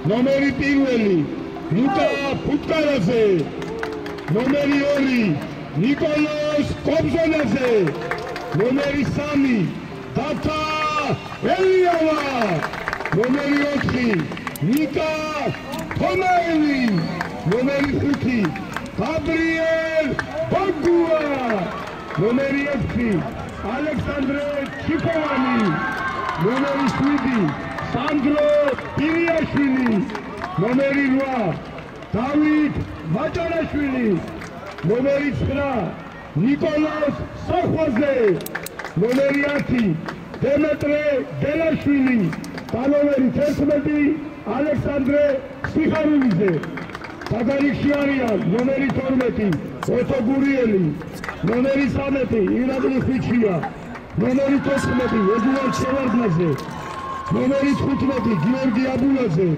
ნომერი პირველი ნიკა ფუტკარაძე, ნომერი 2 ნიკოლოს კობზონაძე, ნომერი 3 დათა ელიავა, ნომერი 4 ნიკა თომაელი, ნომერი 5 გაბრიელ ბაგუა, ნომერი 6 ალექსანდრე ჩიფოვანი, ნომერი 7 სანდრო პირიაშვილი, ნომერი 8 დავით მაჭარაშვილი, ნომერი 9 ნიკოლოს სოხვაზე, ნომერი 10 დემეტრე გელაშვილი, ნომერი 11 ალექსანდრე სიხარულიძე. საგარიგში არიან ნომერი 12 ოტო გურიელი, ნომერი 13 ირაკლი ხვიჩია, ნომერი 14 ედუარდ შევარდნაძე, ნომერი 15 გიორგი აბულაძე,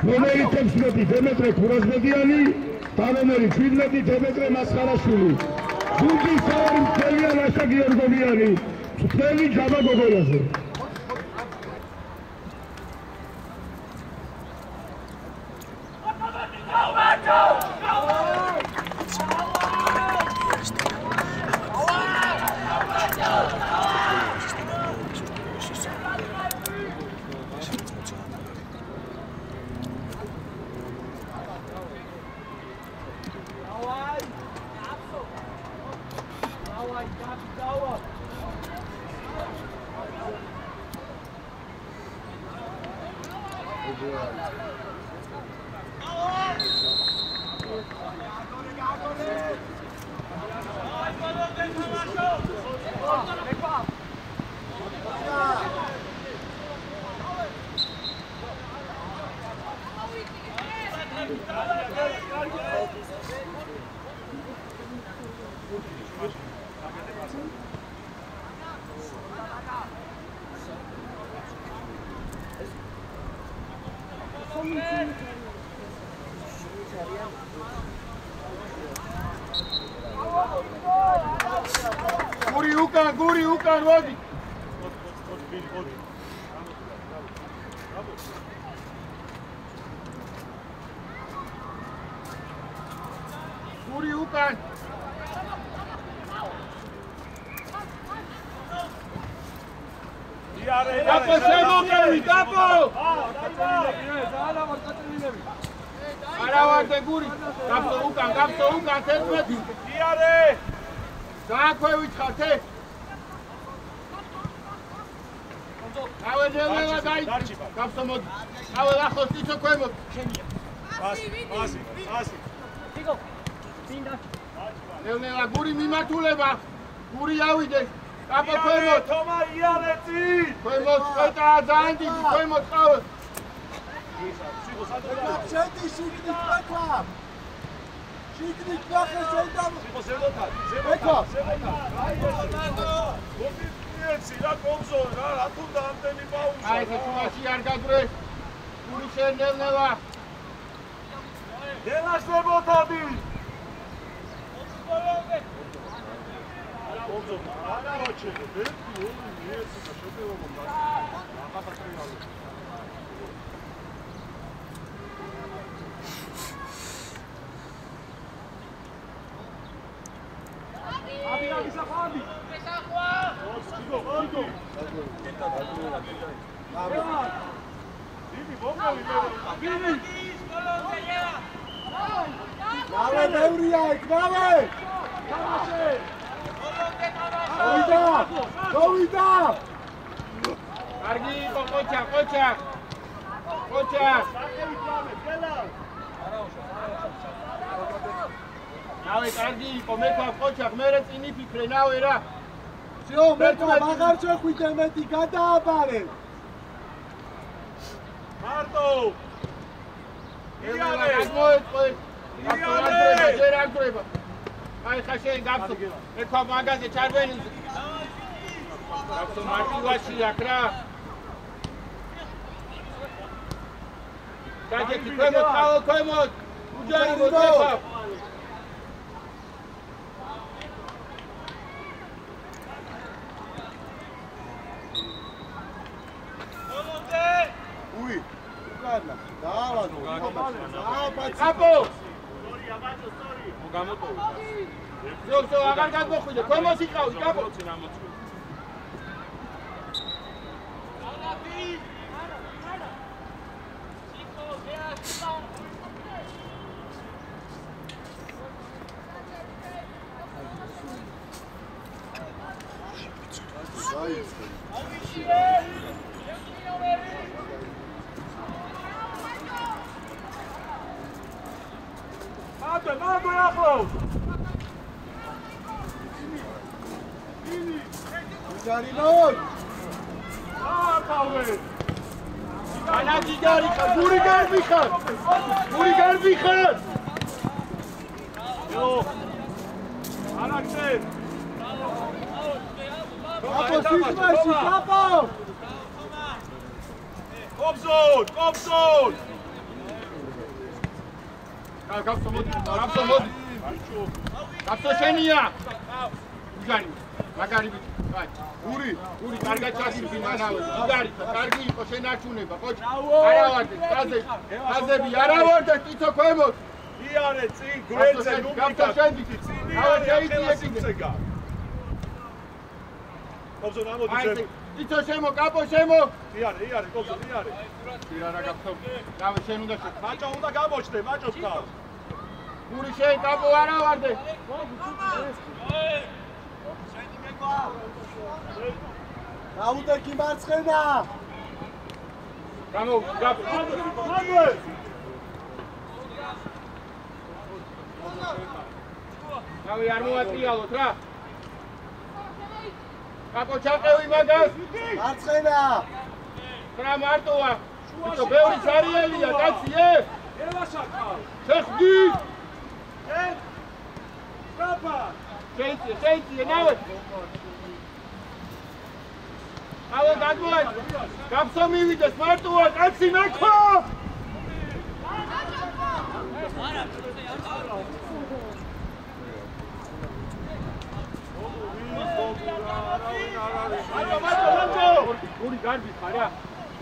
ნომერი 16 დემეტრე ქურაზმედიანი და ნომერი 17 დემეტრე მასხარაშვილი. გუნდის თავი მცველია ლაშა გიორგოვიანი, მცველი ჯაბა გოგოლაძე. Guri ukan vodi. Guri ukan. Capo semo Kevin, capo. Aravarte Guri. Capo ukan, termeti. Iare. Saakvevit khate. Avela dai. Capo mod. Avela khostitso kvemod. Asi. Tigo. Pinda. Leonela Guri mimatuleba. Guri avides. Capo kvemod. Toma iareti. Kvemod qeta zandi, kvemod qava. Senti shiknik bekva. Shiknik bakhe sendam. Bekva. Sira komzo ra tu damteni pauza. Ai kutmashi ar gadre. Guri shendelneva. Delashvebotadi. Komzo. Ara rochego. Berti niesi da shobelom da. Aqapatrialo. Abi safabi. Nave cargi, come qua cocha, mere significa nave era. Sio, merto magar შეხვიდე მეტი გადააბარე. მარტო. იარე, მოეწყო. იარე, ზერაგრება. აი ხაშენ გაფსო. ეკვა მაგაზე ჩარვენი. გაფსო მარტივაში აკრა. გაჭი ქვემოთ. უჯარი მოდება. განა. დაალაგო. კაპო. გამოტოვე. ზოგ აღარ გადმოხვიდე, ქვემოს იყავი, კაპო. Mando ახლავს. ჯარინოს. აყავე. ანა გიგარი ხარ, გური გარბი ხარ. გური გარბი ხარ. ელო. არაკზე. კაპო სიტყვაში, კაპო. კოპზონ, კოპზონ. გაფსო მოდი, გაფსო მოდი. გაფსო შენია. გიგარი, მაგარი ბიჭი. აი, გური კარგად ჩასული მანავე. გიგარი, კარგი იყო შენარჩუნება, ყოჩი. არა ვარდე, გაზები არა ვარდე, ტიცო ქვემოთ. იარე წინ გვერდზე გაფსო შენდიკი. ავა შეიძლება. კოპზონ ამოდი შენ. ტიცო შემო, კაპო შემო. იარე, კოპზონ, იარე. ირარა გაფსო. დავე შენ უნდა შე. მაჭო უნდა გამოჩნდე, მაჭოს ხავს. გური შენ კაპო არა ვარდე. გაუდექი მარცხენა. გამო, გაფ. მანდე. დავე არ მოატრიალოთ რა. კაპო ჩაყევი მაგას. მარცხენა. რა მარტოა. იცო ბევრი ჩარიელია, კაცი ე. ელაშაკა. შეხდი. კაპა. შეიცი, ნავე. ავე გადმოა. გაფსო მივიდეს მარტოა, კაცი ნახო. მარტო. გური გარბი ხარ რა.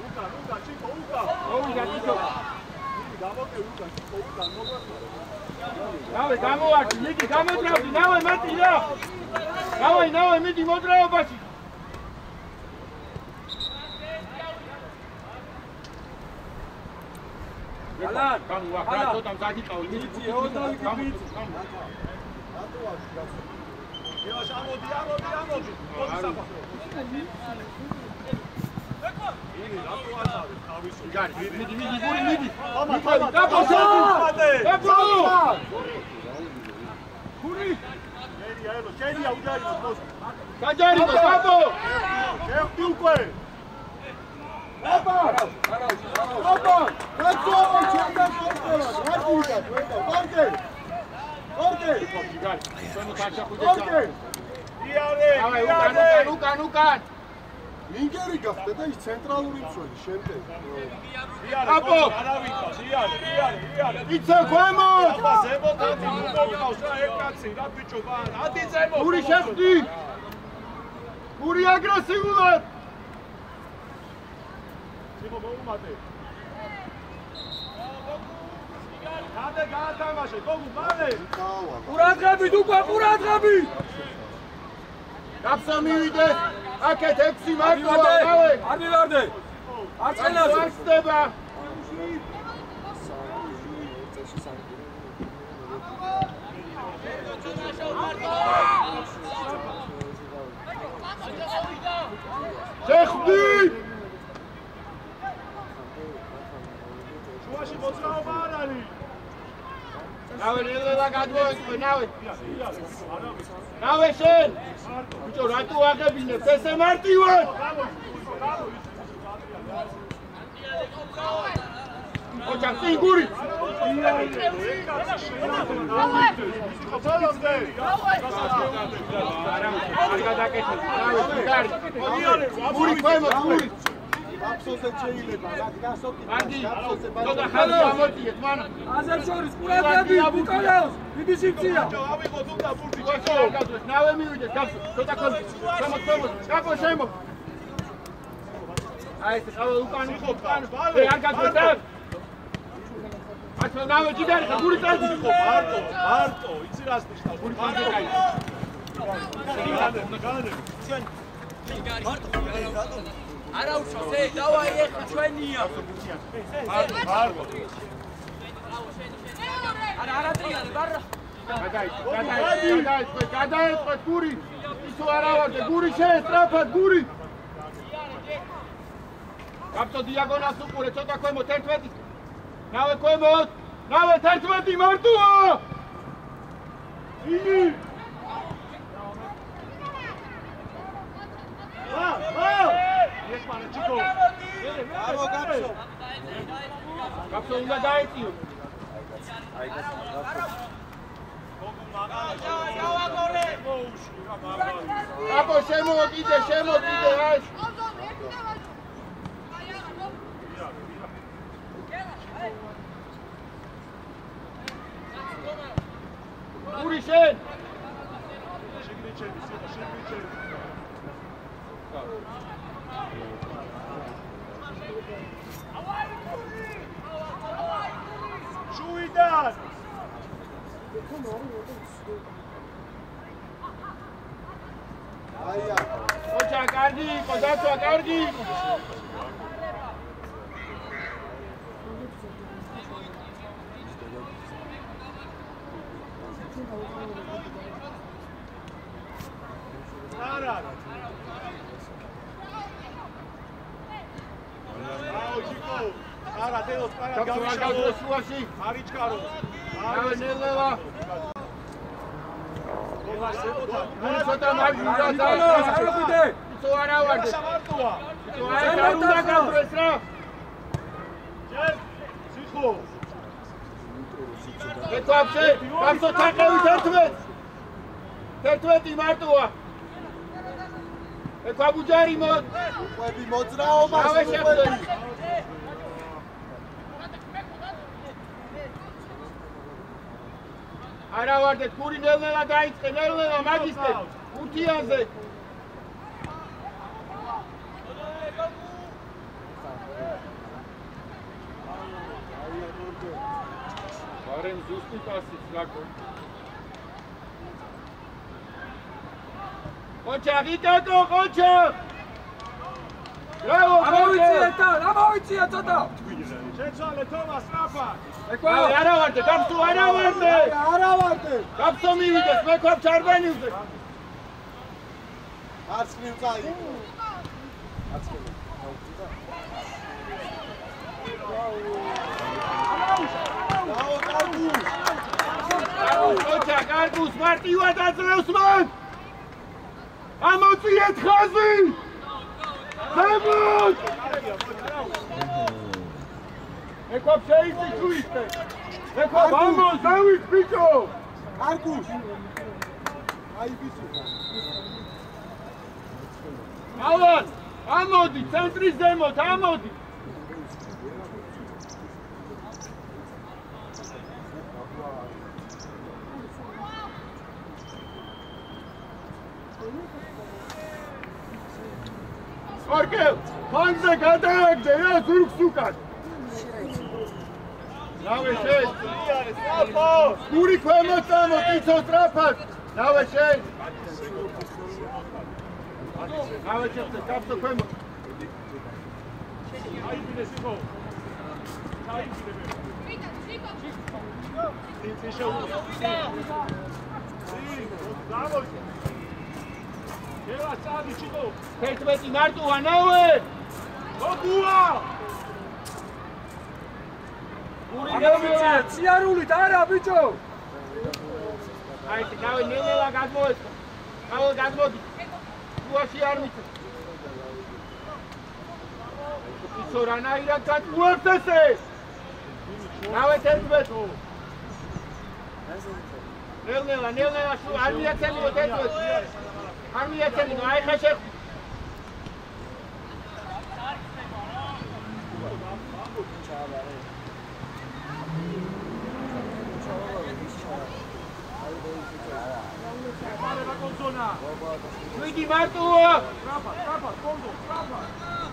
უკა, ჩიკო, უკა. მოვიდა ტიცო. გამოკე უკა, ჩიკო, უკა, მოგვაწყო. ნავე გამოვარდი, მიდი გამოდრავდი, ნავე მეტი რა. ნავე მიდი მოძრაობაში. ალან, გამოვარდა, ცოტა მზადიყავი, მიდი გამო. ელაშ ამოდი. მოდი საფა. მიდი, გური მიდი. კაპო გური. შენია უჯარიმო მოსკ. გაჯარიმო, კაპო. შევდი უკვე. კაპო. კაპო. კაცო, ჩემთან ხოხტელა. რადგან თქვენო, კარგე. გიგარი, ჩვენი კაჩახუდე. იარე. უკან. მინგერი გახდა და ის ცენტრალური მცველი შემდეგ. კაპო. არავითავს, იარე. იცო ქვემოთ. აბა ზემოთადი მოგავს რა ეკაცი, რა ბიჭო, ადი ზემოთ. გური შეხდი. გური აგრესიულად. ჩიკო მოუმატე. გადე გაათამაშე, გოგუ მალე. ყურადღებით უკვე, ყურადღებით. გაფსო მივიდეს. აკეთ 6 მარტოა, ნავე. არ მივარდე. არ წენაზე. არ ხდება. შეხდი. შუაში მოძრაობა არ არის. ნავე ნელა გადმოეწყო, ნავე შენ. ბიჭო, რატო აღებინებ ესე მარტივად? ოჩა წიგური. არ გადაკეთე. ნავე გიგარი. გური ქვემოთ, გური. აფსოზე შეიძლება რა გასოკი. კარგი. ცოტა ხანი გამოდიეთ, მან. აზერს შორის ყურადღებით უკანავს. დიდი სიძია. ავიღოთ უნდა ფურთი ჩიკო. ნავე მივიდეს, გასო. ცოტა ხანი. გამოთ. კაპო შემო. აი ეს ყავა უკან. არ გადმოწევ. გასვლა ნავე ჯიგარი ხა გური წადი ხო მარტო იცი რას ნიშნავს გური წადი არა უშავს დავაი ეხა ჩვენია არა ტრიალე ბარა გადაიწყეთ გური ისო არა ვარდე გური შეესტრაფად გური გაბტო დიაგონალს უყურე ცოტა ქვემოთ 11 ნავე ქვემოთ ნავე 11 მარტოა იგი ესპანა ჩიკო არო გაბტო უნდა დაიწიო აბო შემოიდე ეს გური შენ შუიდან აია ოჩა კარგი იყო დაცვა კარგი იყო არა აუ ჩიკო არა დელოს პარა გავიშალო სუაში არიჩკარო არა ნელა გური ცოტა მაგიდა არაფიდე იცო არა ვარდე სამარტოა იცო არა უნდა გაბრეს რა ჯერ სიხო ეთვაფშე გასო თაყევით 11 მარტოა ეთვაბუჯარი მოდ ყვები მოძრაობა რავე შეხვდე არა ვარდე გური ნელ-ნელა დაიწყე ნელ-ნელა მაგისტე უთიანზე ვარენ ზუსტი პასიც ლაკო ყოჩა ვიტაკო ყოჩა ბრავო ამოვიწია ცოტა შეცვალე თომას რაფა არა ვარდე გაბსო არა ვარდე გაბსო მივიდეს მე ქვაბ ჩარბენივზე მარცხნივ წაი ყოჩა კარგუს მარტივად აძლევს მან ამოწიეთ ხაზი ზემოთ ეკვაბ შეიცი ჩუისტე ეკვაბ ამოს დავით ბიჭო კარგუს აი ბიჭო ალან ამოდი ცენტრის ზემოთ ამოდი ორკევ ფანზე გადააგდე რა ზურგს უკან რავე შენ გური ქვემოთ წამოთ იცო სწრაფად რავე შენ რავე შეხვდე გაბსო ქვემოთ აიბინე სიხო აიბინე ცი შეუძლო დავოჩი ელა წადი ჩიკო 11 მარტოა ნავე გოგუა ამოვიწია ციარულით არა ბიჭო აი ნავე ნელა გადმოეწყო ნავე გადმოდი უაში არ მიწე იცო რანაირად გადმოებს ესე ნავე 11 ნელა შუ არ მიაცემიო 11 არ მიაცემინო აი ხა შეხ ვიდი მარტოა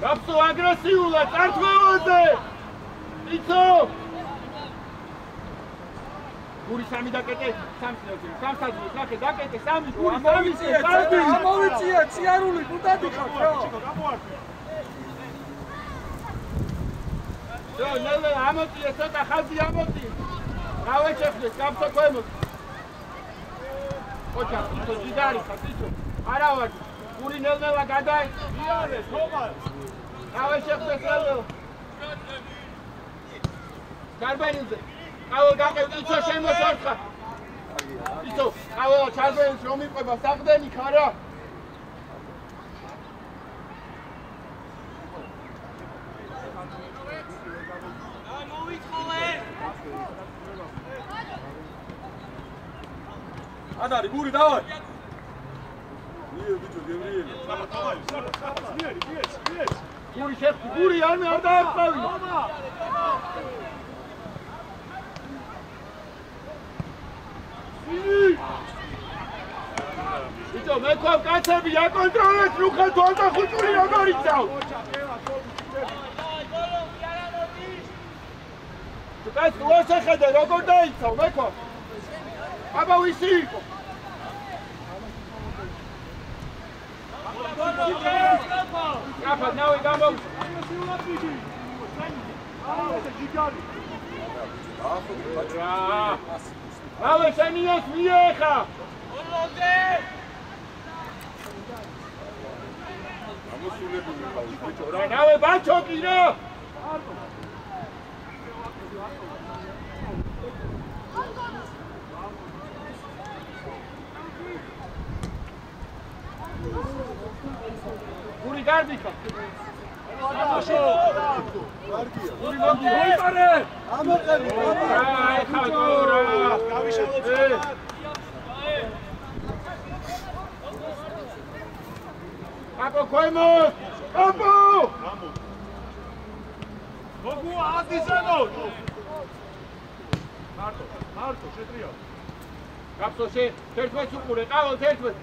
გაბსო აგრესიულად წართმევაზე იცო გური სამი დაკეტე, სამს სამსაძულს ნახე, დაკეტე სამი, ამოვიწია, ციარული, კუტადი ხარ, რა. ნელ ამოწია, ცოტა ხაზი ამოწია. გავეჩეხდეს, გამწო ქვემოთ. ოჩა, იცო ჯიდარი ხარ, იცო. არა ვარ. გური ნელ-ნელა გადაი. იარე, თომას. გავეჩეხდეს ნელ-ნელა. გარბენილზე. აუ გაკეთე, იცო შემოსარხა. იცო, აუ ჩარბენილს რომ იყვება საყდენი ხარა. ადარი გური დავაი. მიე ბიჭო, გემრიელი. გური შეხი, გური არ დააყავი. იცო, მე ხო კაცები აკონტროლეთ, რუხა თვალდა ხუჭული როგორ იცავ. თუ კაც როა შეხედე, როგორ დაიცავ, მე ხო. აბა ვისი იყო? კაფა, ნავი გამო. რავე შენიოს მიეხა. ოლოდე. ამოსულები მიყავს, ბიჭო, რა. რავე ბაჩო კი რა. გური გარბიქა. კარგია. გური მოიყარე. ამოყევი, აი ხალხურა. გავიშალოთ. აპო ქვემოთ. აპო! გოგუ აზიზანო. მარტო შეტრიალ. გაფსო შე 11 უყურე, ყავალ 11.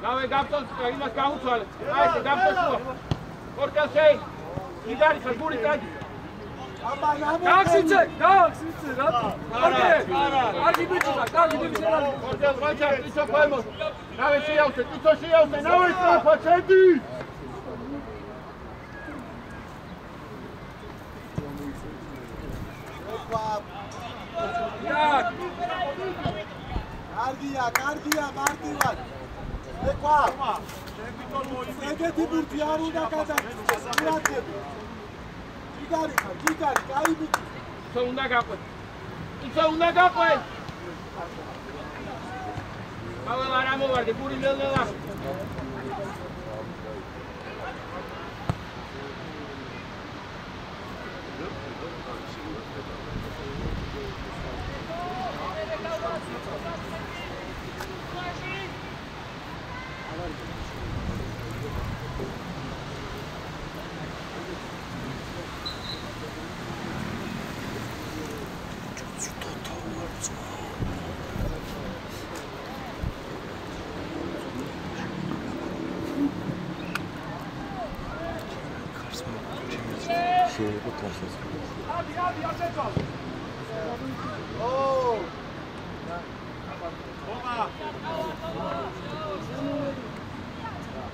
რავე გაფსოს იმას გაუცვალე. აი ეს გაფსო. ორკასე. იდარი ხარ გური წადი. გააქსიცე, რატო? კარგი ბიჭია, კარგი ბიჭია. ორკას ვაჩა, იცო ქვემოთ. რავე შეავსე, იცო შეავსე, რავე სწრაფა, შედი. კარგია, მარტივად. ეკვა. ეგეთი ბურთი არ უნდა გადაგწეს. მირაცები. ჯიგარი ხარ, კაი ბიჭი. იცო უნდა გაყვე. იცო უნდა გაყვე. ალა არ ამოვარდე, გური ნელ-ნელა.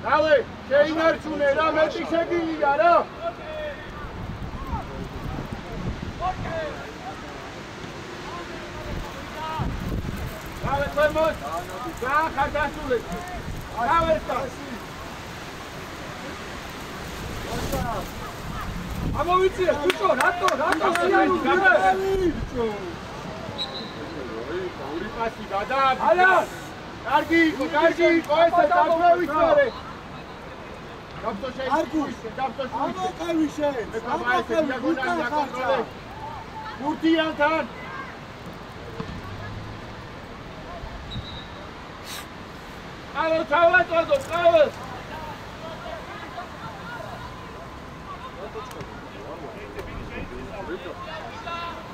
რავე, შეინარჩუნე რა, მეტი შეგილია რა. რავე, ქვემოთ. გაახარ დასულეთ. რავე და. ამოვიწია, ბიჭო, რატო სიარული ბიჭო. ორი პასი გადააბი. ალა კარგი იყო, ესე დაგვევიწარე. გაფსო შეიშვი, გაფსო შეიშვი. ამოყევი შენ. ამოყევი დიაგონალი აკონტროლე. გურთიანთან. ალა თავატოდო, ყავა.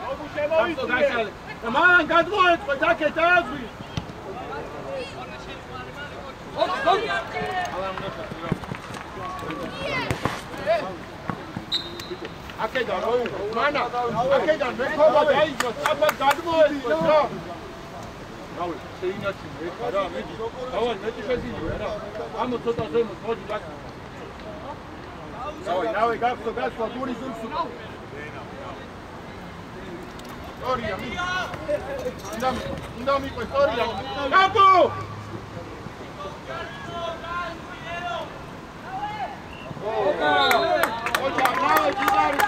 გოგუ შემოიწია. მან გადმოეწყო, დაკეთ აზრი. აქედან რო მანა აქედან მეკობა დაიძო საფად გადმოეწყო რა რავი შეინაჩი მეკა რა მედი დავარ მეტი შეძინე რა ამო ცოტა ზემოთ მოდი გაკ რავი გახსო გური ზურსუ სტორია მი უნდა მიყვე სტორია კაპო ოჯა რავი ჯიგარი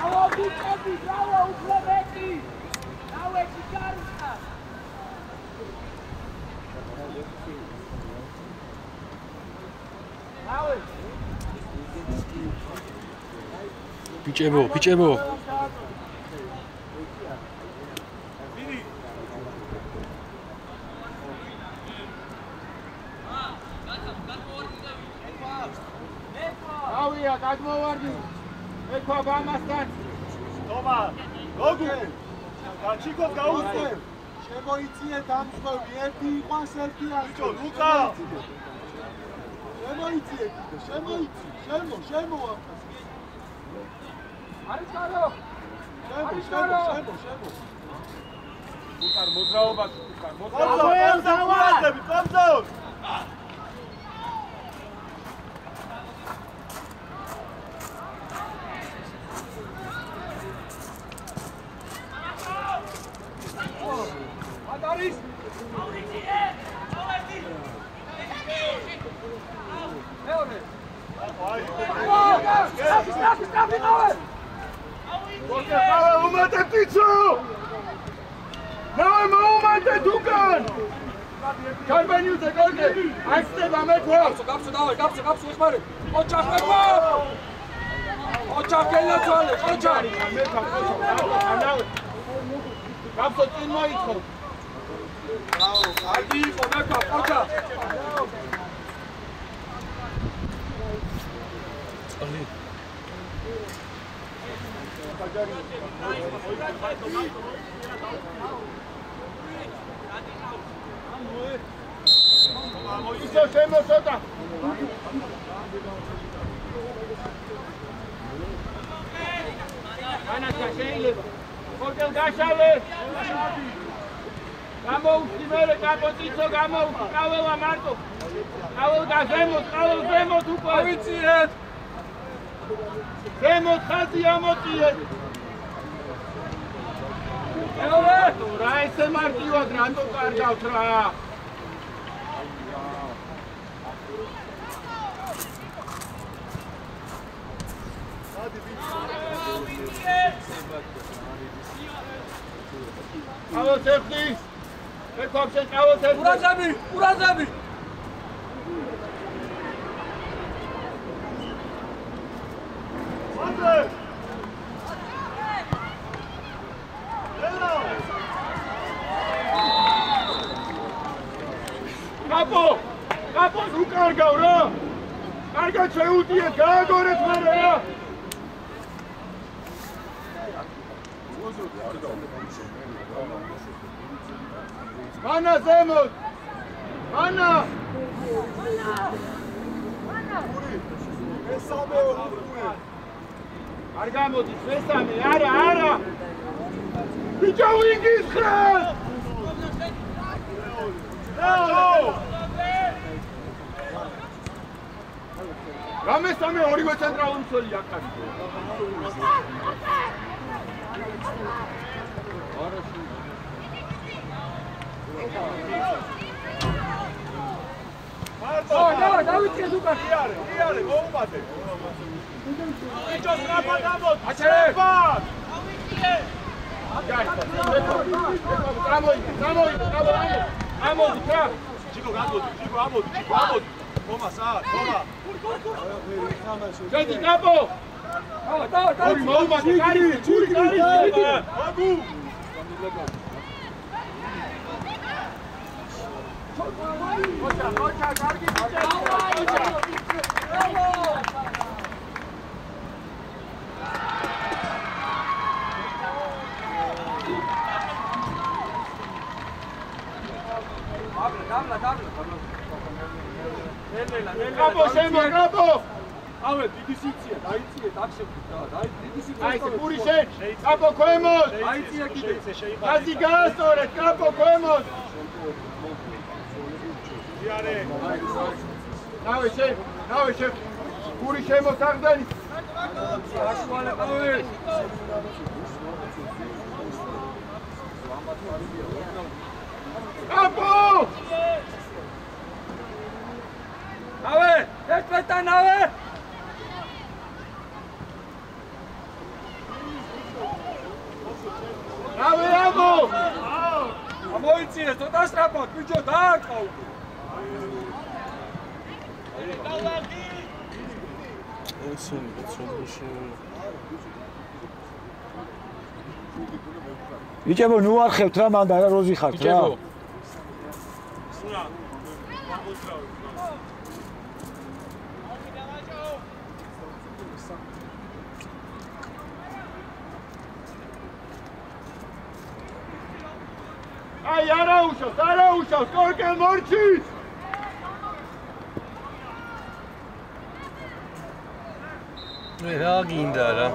რავი ჩები რავი უფრო მეტი რავი ჯიგარი რავი Picevo. ავია გადმოვარდი ეკვა გამასთან თომა გოგუ გაჩიკო გაუწე შემოიწიე დამწვევი ერთი იყვანს ერთი ბიჭო ლუკა შემოიწიე შემო არის კარო შემო უკარ მოძრაობა უკარ მოძრაობა კომზო არის მეორე სტაფი Porca umate pizzo! Noi umate dukan! Carboniuze golde! Aiste da mekwa! Gapsu davai, gapsu ixmari! Oçak mekwa! Oçak gella çale, oçak! Gapsu tin moitxo! Bravo, adi iqo mekwa, oçak! Ali. Isso temos outra. Ana Chachele. Porque o Gachale. Vamos, primeiro capotito, vamos, cabo a Marco. Cabo gazemos, tu ავიწიეთ! Vemos casi amotiet. მეორე! Რა ესე მარტივად რანდო კარგავთ რა. ავოს ერთი. ეკوابშენ ავოს ერთი. ურაზები! კაპო ნუ კარგავ რა კარგად შეუდიეთ გააგორეთ მერე რა მანა ზემოთ მანა მესამე ორი არ გამოდის მესამე არა ბიჭო ვინგის ხრა რამესამე ორივე ცენტრალური მცველი აქ არის. დავიწიე უკან. იარე, მოუმატე. ბიჭო სტრაფა დამოთ. აჩერება. დავიწიე. ამოდი რა. ჩიკო გამოდი. თომა თომა. შედი კაპო. დავი. მოუმატე კარი. აგუ. ოჩა, კარგი. Dabla. Κάπω, Σέμο, κάπω! ავე დიდი სიცია, დაიციეთ აქ შეგვით და დიდი სიცია. აი, პური შენ, კაპო ქვემოთ. დაიციე კიდე. ხაზი გაასწორეთ, კაპო ქვემოთ. იარე. ნავე შენ. პური შემოსახდენი. აშუალებავე. კაპო! ავე, ერთმეტა ნავე. ნავე ამო! ამოიწიეს ცოტა სწრაფად, ბიჭო, დააკავ. ბიჭებო, ნუ არხევთ რა, მანდ არა როზი ხართ რა. აი, არა უშავს, კორკელ მორჩის! რა გინდა რა?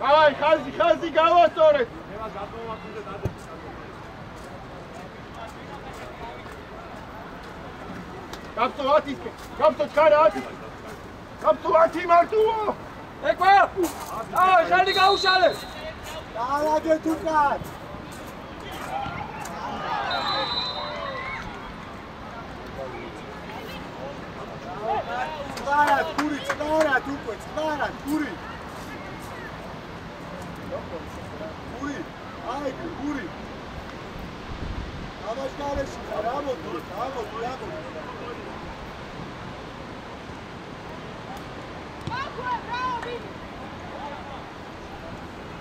დავაი, ხაზი გავასწორეთ. გაბსო ჩქარა 10. გაბსო 10 მარტოა. ეკვა! ხელი გაუშალე. დაალაგეთ უკან. წყარად, გური. აი, გური. ამაშკარეში, რამოდი.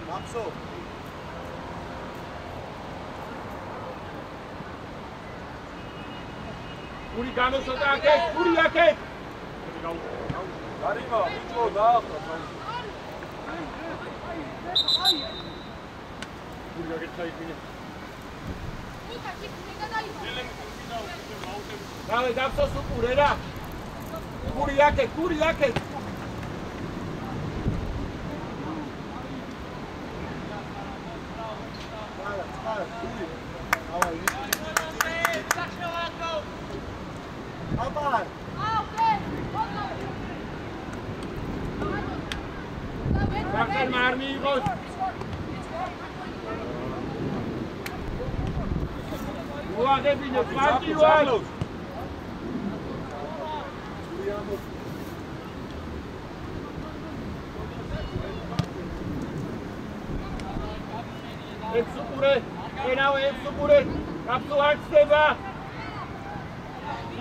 Maxo. გური გამოსოდა აქეთ, გური აქეთ. გარიმა, ბიჭო, დაახლა. გური აქეთ ჩაიყვინე. დავე, დაბსოს უყურე რა. გური აქეთ. Bakın mermiyi koş. Ulan hepiniz parti var. Hepsi buraya. Kenava hepsi buraya. Kapsu açteba.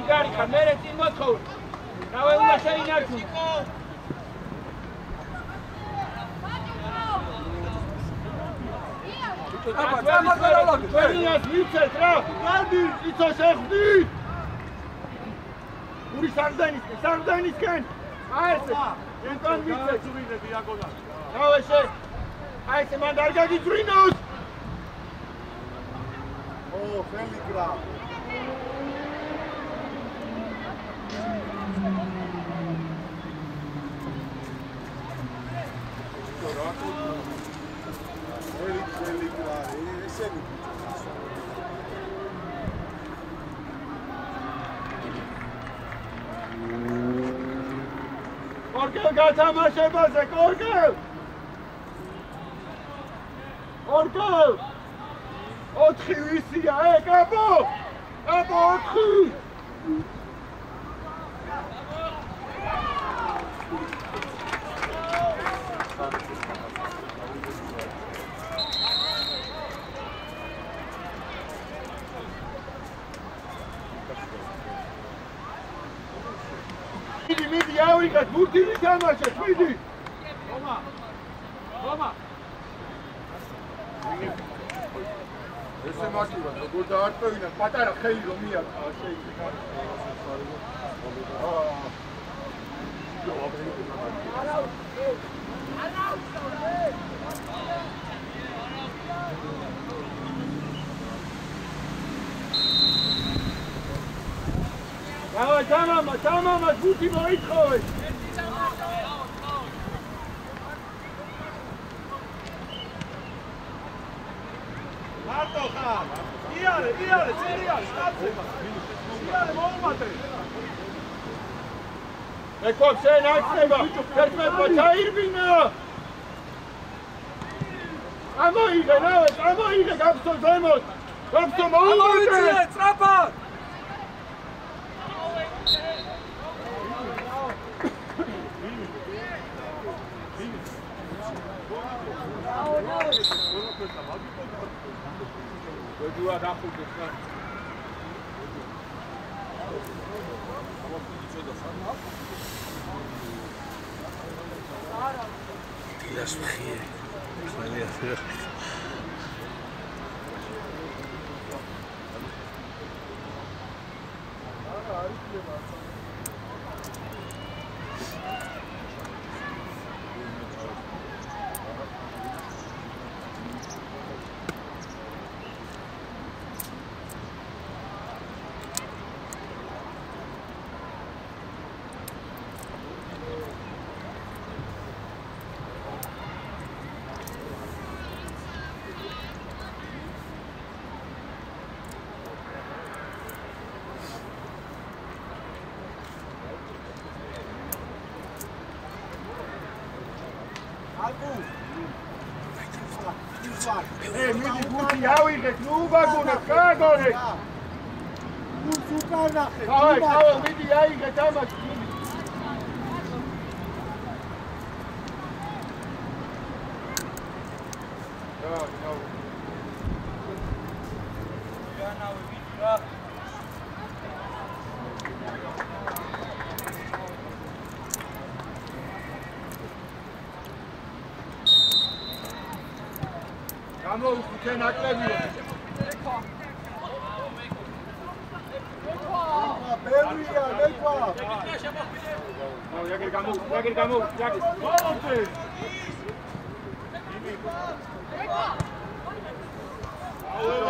İgari kameretin motor. Nava ulaşa inersin. Verinas vicet ra. Gardi, იცო შეხდი. გური სარდაინისკენ. აი ესე. ენკან ვიცეთ. ზუინები აგონა. დავე შე. აი ესე მან არ გაგიწვრინოს. ო, ხელი კრა. ხელი კრა. ესენი კორკელ გათამაშებაზე, კორკელ! 4 ვისია, კაპო! კაპო 4! მიდი, ავიღეთ, ბურთი ვითამაშეთ, მიდი! რომა! ესე მარტივად, როგორ დაარტყევინათ, პატარა ხელი რომ მიაკა, შეიძლება. Давай, тамама, გუთი მოითხოვე. მარტო ხარ. იარე, წერია, სტაცება. იარე, მოუმატე. ეკო, შენ აცნება. ერთმანეთმა ჩაირბინა. ამოიღე, გაფსო ზემოთ. გაფსო მოუმატე. სწრაფად. Vedua დახურდეს რა. დილას მხიე. ძალიან მიდი გუთი ავიღეთ, ნუ ბაგუნებ, გააგონეთ. გუთს უკან ნახე. დავай, მიდი აიღეთ ამას. გამოუხუცე ნაკლებია. ბევრია, ლეკვა. იაგერ გამო. მოუწე.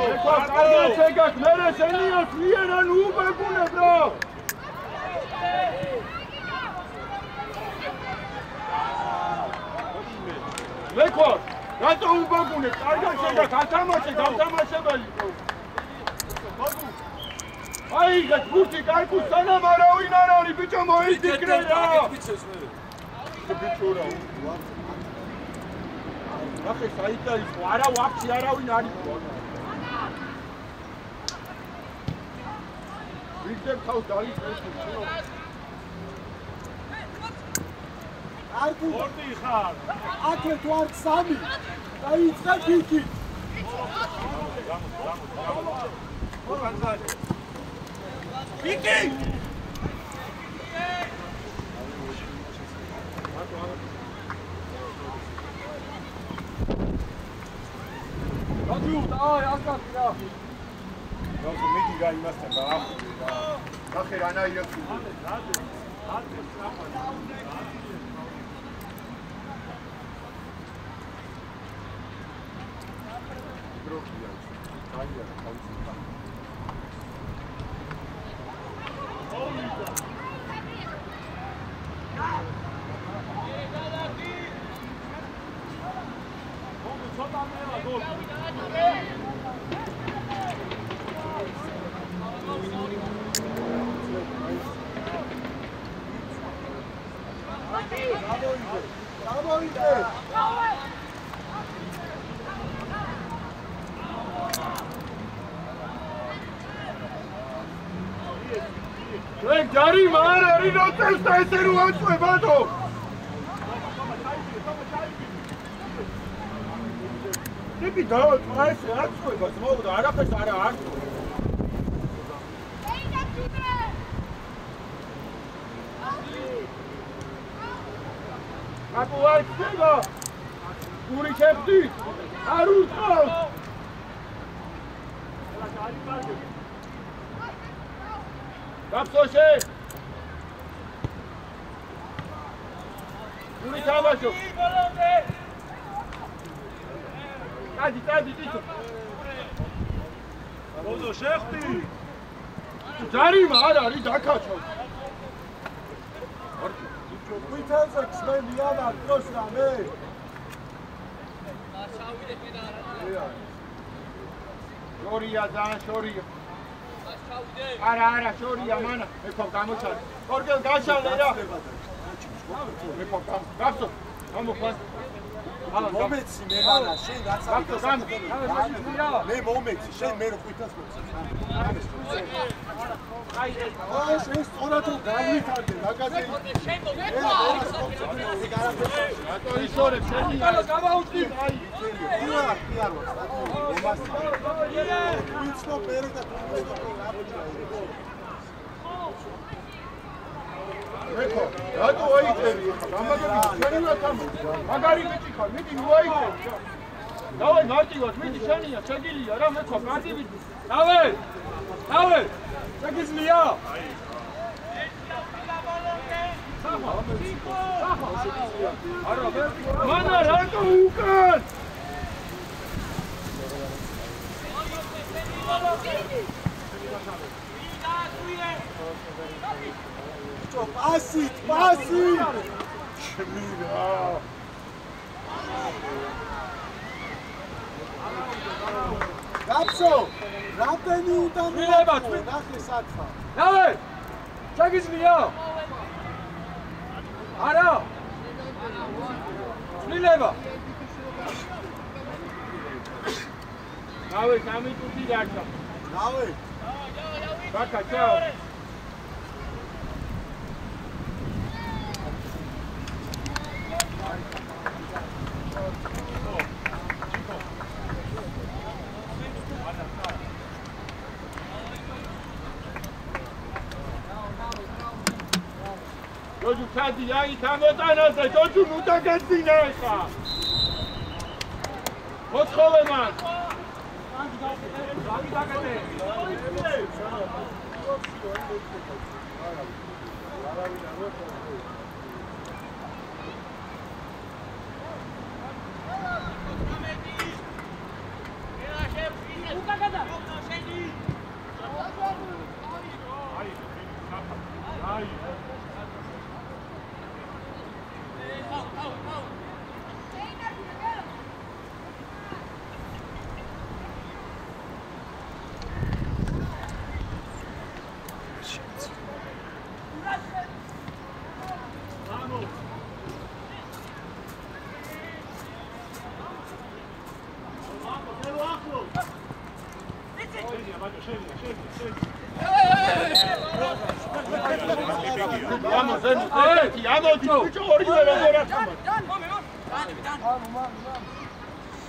ლეკვა, კარგად მერე შენიოს მიერან უბაგუნებ რა. ლეკვა რატო უბაგუნებ? კარგად შეგაქ, გათამაშებელი. აიღეთ გუთი კარგუს სანამ არავინ არ არის, ბიჭო მოიფიქრე რა. ბიჭო რა. ახე საით არის? არა ვაფშე არავინ არის. ვიგდებ თავს დაიწეს. არგუ ორდი ხარ. აკე თუ არ სამი. დაიწყე ფიქი. პიკი! დაძუ, დაი, ასკაცი რა. გასო მიდი გაიმასთან და ახლა და ნახე რანაირად თუ. ჯარი მარ არის როწევს და ესე რო აწვებადო. ტიპი დააწვა ესე აწვებას, მოვდა არაფერს არა აწვა. აკუ აიწება. გური შეფდი. არ უთავს. გაფსოშე გური თამაშო. Დადი, დიჩო. ბოდო შეხტი. ჯარიმა არ არის დაკაჩო. ვითელზე ხსნებიან არ დროს რამე. შორია ძალიან შორია. არა, შორია მანა. მეკო გამოჩარე. ორგელ გაშალე რა. მეკო გასო. გამოხარ. მომეცი მე მანა, შენ რაც არის გასაგები. მე მომეცი, შენ მე რო ხვითას მოცი. აი, შენ სწორად რომ გავითარდე, მაგაზე. შენ მომეცი. რატო ისორებ შენი? გამაუწდი. აი, კი არ ვარ, მომასწავლე. ვიცნო პერე და მეკო, რატო აიწევი? გამაგები შენი რა თამო? მაგარი ბიჭი ხარ, მიდი მოაიწევი. დავай მარტივად, მიდი შენია, შეგილია რა მეკო, კარგი ბიჭი. დავай. შეგიძლია? არა, მანა რატო უკან? პასი! შემირა. გაბსო! რამდენი უდან მილება ნახე სათხა. დავე! შეგიძლია? არა! მილება! დავე, 3 წუთი დარჩა. დავე! ბაკა, ჩაო. ჯოჯუ ჩადი, აი თამოტანაზე, ჯოჯუ ნუ დაგეძინა ეხა. მოთხოვე მან. დავი დაგეთე.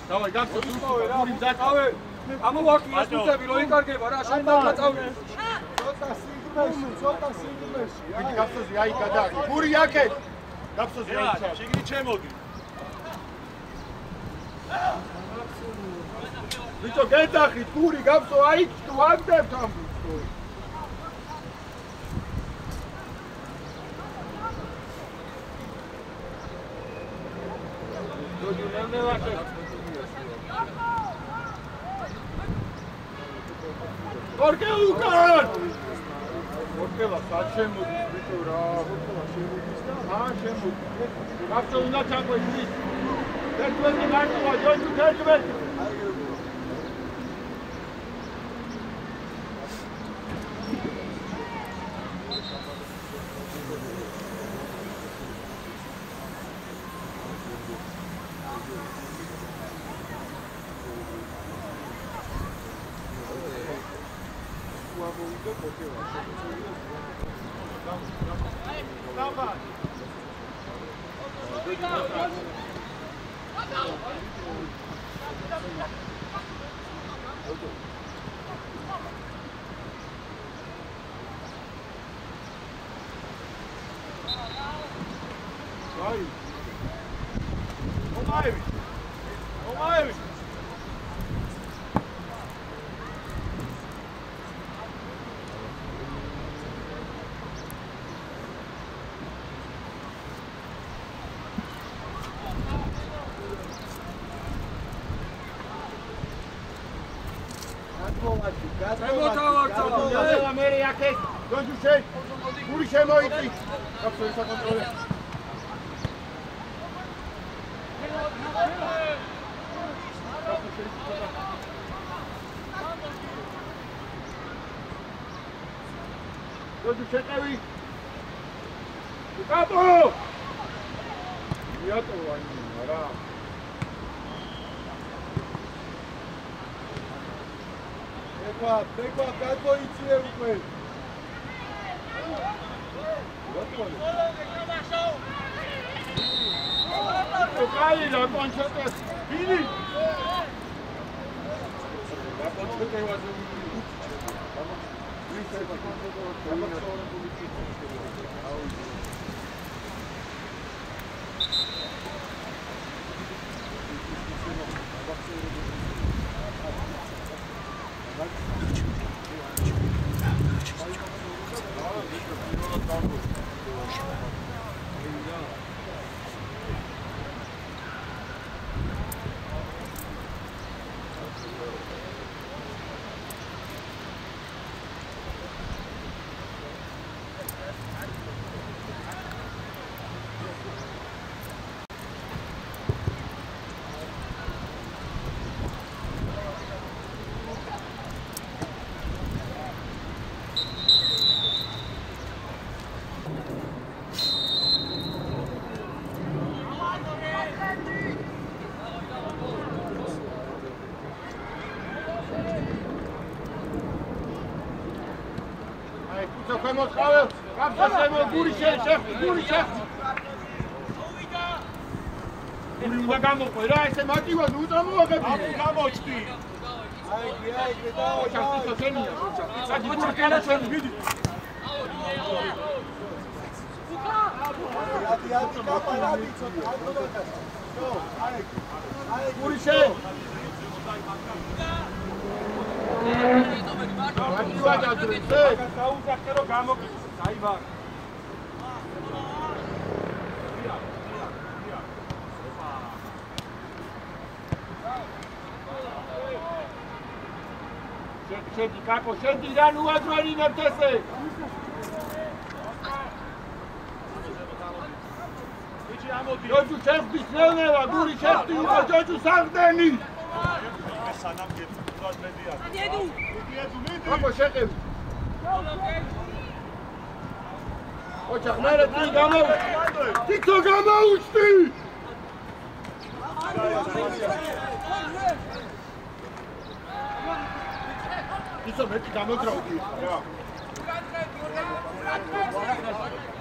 დავай გახსოვ გური მზაკავე ამოვაკლი ეს თუთები რო იკარგება რა შენ დაგაწავე ცოტა სიგნალში ვიდი გახსოვი აი გადააკი გური აქეთ გახსოვი აი ჩა შეგნი ჩემოდი ვიჭო გეტახი გური გახსოვ აი ვაგდებთ ამ Orke ukan! Orke la saçemu bitura. Ha şemu. Kapta una çakma işi. Tercüme kartı var. Joju tercüme. გაწმოვდი მე აქეთ გონჯუ შენ გური შემოიწი კაცო ისა კონტროლე გონჯუ შეტევი კაპო იატო ვაინი რა Pegou a casa e tira com ele. O cara lá conchete. Vini. Lá conchete eu acho. მოწყავე, კაფსემო გური შეხი, გური შეხი. გური უნდა გამოყვე რა, ესე მარტივად უწამოაღები. გამოჩდი. აი, დაო, ჩახტო შენია. სადი გური კენა შენ ვიდი. ადი, კაპარადი ცოტა, აკოდადა. აი, გური შენ. მარტივად აძრე. გაუძახე რომ გამოგიოს. დაიბარ. შედი კაკო, შედი რა ნუ აძვერინებთ ესე. იჩი ამოდი. ჯოჯუ შეხბის ნელა, გური შეხდი უკვე ჯოჯუ საღდენი. სანამ გეწუბრად მედია. დედუ. კაკო შეყევ. ოჩახ მერე დი გამოვჭი. თითო გამოვჭი. იცო მეტი გამოგროვდი რა.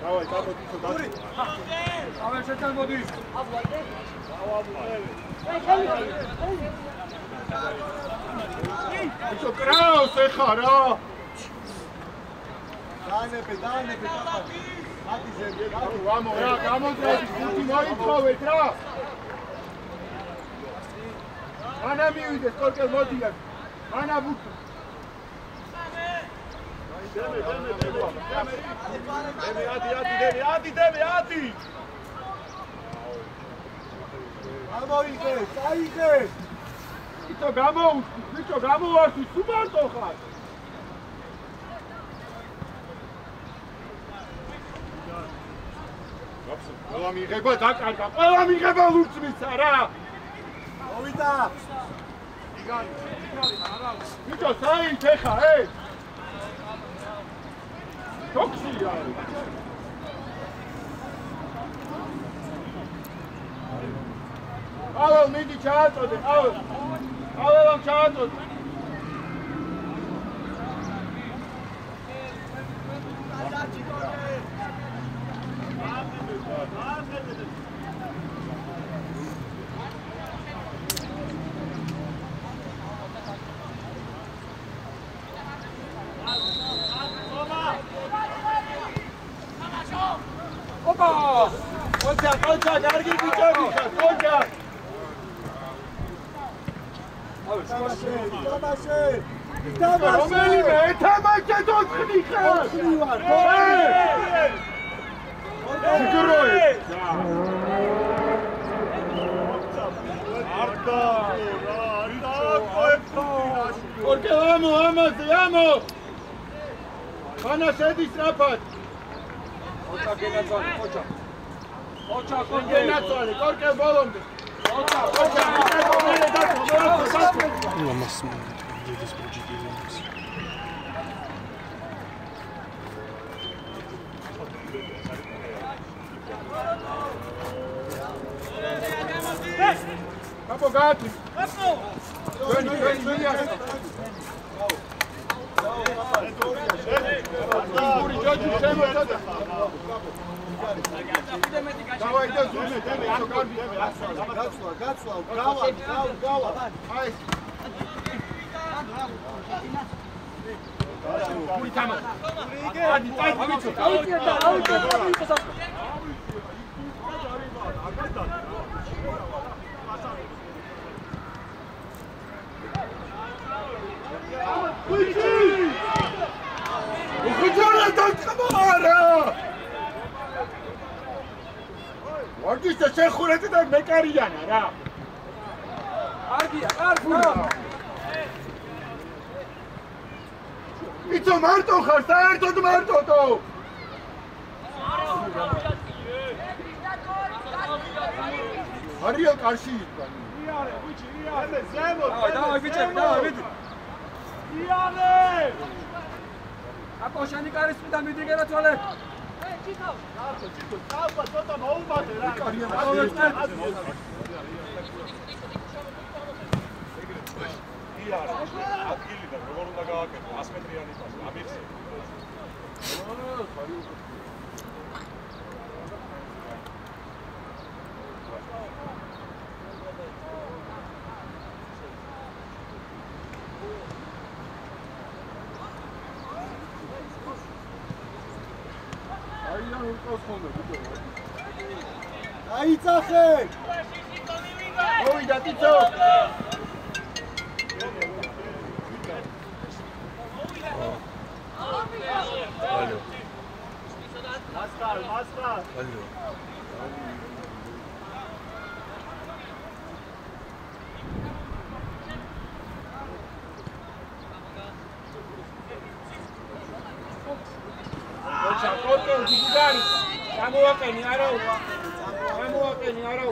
დავაი კაკო თითო დაი. ავე შეთან მოდი. იცო კრაუს ეხა რა. დაანებე კაკო. მათი ზები კაკო ვამო რა გამოდროდი გუთი მოიწოვეთ რა. ანა მივიდეს კორკელ მოდიან. ანა ბუთი. დემე ადი. ამოიგე, წაიგე. იცო გამოუშვი, ბიჭო გამოვარში, სუმარტო ხარ. ყველა მიიღება დაკარგა, ყველა მიიღება ლურწმიცა რა. მოვიდა. იგანი არა. ბიჭო საით ეხა, ტოქსია. ავალ მიდი ჩააწოდე, ავალ ჩააწოდე. ოჩა, კარგი ბიჭები ხარ, ოჩა. დავაშე. რომელიმე ეთამაშე თოცხნი ხარ. ჯიგროი. არდა. გორკე ამაზე ამო ხანა შედის სწრაფად ოჩა გენაცვალე ოჩა გენაცვალე გორკე ბოლომდე ოჩა მამას ძედის მოჭიდილებს აბო გაათი აბო ვენი მია გური ჯოჯი შემოწოდა დავაი და ზურმე გაცვა გავა აი გური თამა ადი ვიცო უხუცარა დაწმარა ვარდის და შეხურეთი და მეკარიანა რა არგია არგია იცო მარტო ხარ საერთოდ მარტო არია კარში იყვანი იარე ბიჭი იარე ზემო დავაი ბიჭები დავაი ვიდი იარე აკო შენი კარისპიდან მიდი გენაცვალე ჩიტო წავ ცოტა მოუმატე რა იარე ადგილი და როგორ უნდა გააკეთო 100 მეტრიანი პასი ამიხსენ აიწახე მოვიდა ტიცო ალო მასკარ ალო ოჩა კოტო გიგარი გამოვაყენი არა გამოვაყენი არა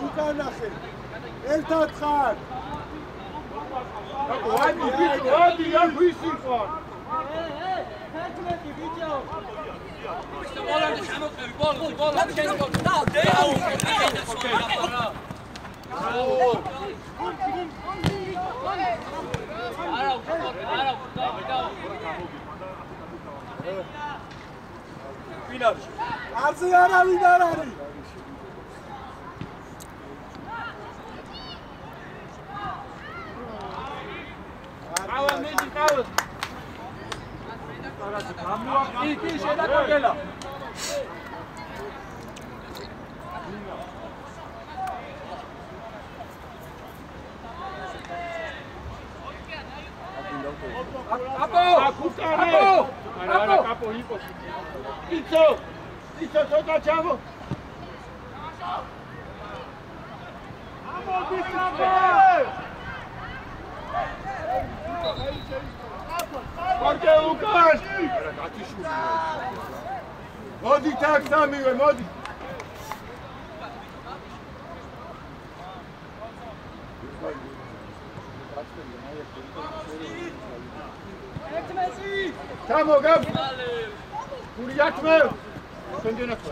უკანახე ერთად ხარ ვადი აქ ვისი ხარ ბოლომდე შემოწევი ბოლომდე შემოწევი ფინალში არც არავინ არ არის ავა მედი ყავს კი შედაგებელა აპო აკუტარე არა კაპო იპო იცო იცო ცოტა ჩამო. ამოდი სამე! ვარდე უკან! რა გათიშული. მოდი თაქ სამივე, მოდი. ჩამო გაბ. გური ათმე. შენგენა ხი.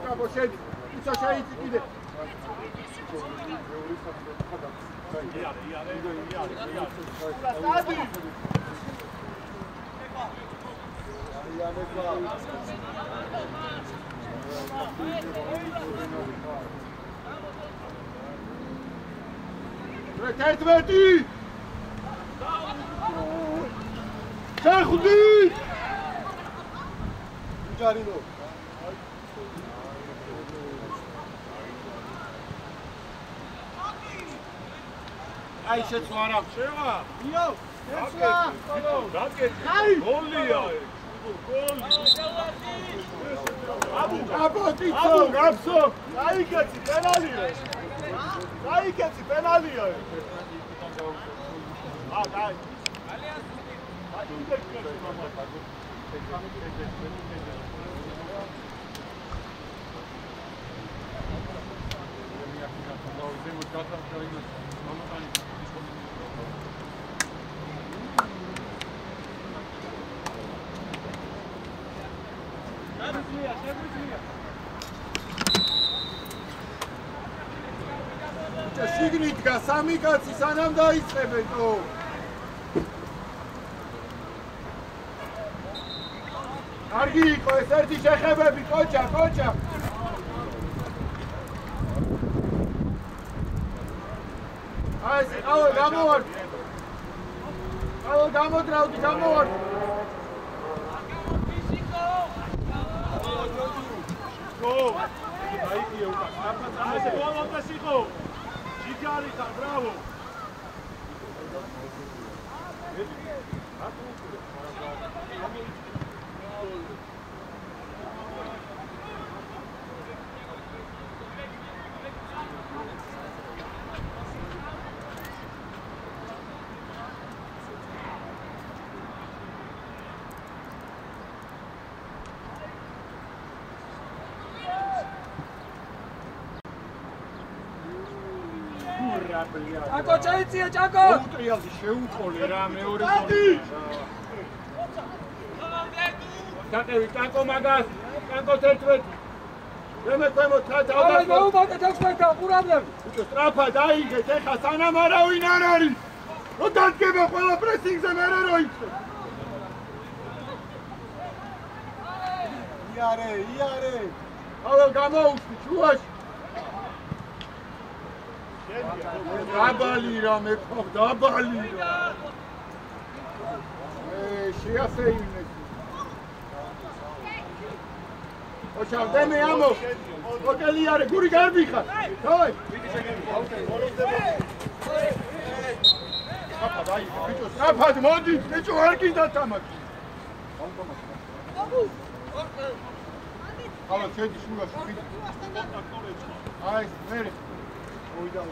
კაბო შედი. ისა შეიცი კიდე. Reketmedi! Çekdi! Carino. Ayşe Suaram. შევა! იო! ეცვა! დაგეკი! აი! გოლია! გოლი! აბოტიცო, გაფსო! დაიკეცი პენალია! დაიკეცი პენალია! დაი! შიგნით გა სამი კაცი სანამ დაიწყებეთო. კარგი იყო ეს ერთი შეხებები, კოჭა. აი, აუ გამოვარ. აუ გამოდრავდი, გამოვარ. გო! დაიკიე უკან. აფასე გოლობას იყო. ჯიგარითა, ბრავო. აკო წაიწია ჭაკო უტრიალდი შეუყოლე რა მეორე დაკევი ჭაკო მაგას ჭაკო 11 მე ქვემოთ რა აი მოუმატეთ 16-და ყურადღებ უჩო სტრაფა დაიგეთ ეხა სანამ არავინ არ არის რო დადგება ყველა პრესინგზე მე რო იცო იარე აუ გამოუშვი ჩუაში დაბალი რა მე ხო დაბალი რა შეასეინე ოჩავ დემე ამო ოკელი არე გური გარბიხა თავი აფა დაი ბიჭო საფად მოდი ბიჭო არ გინდა თამაში ალა შედი შულაში აი მერე Oida,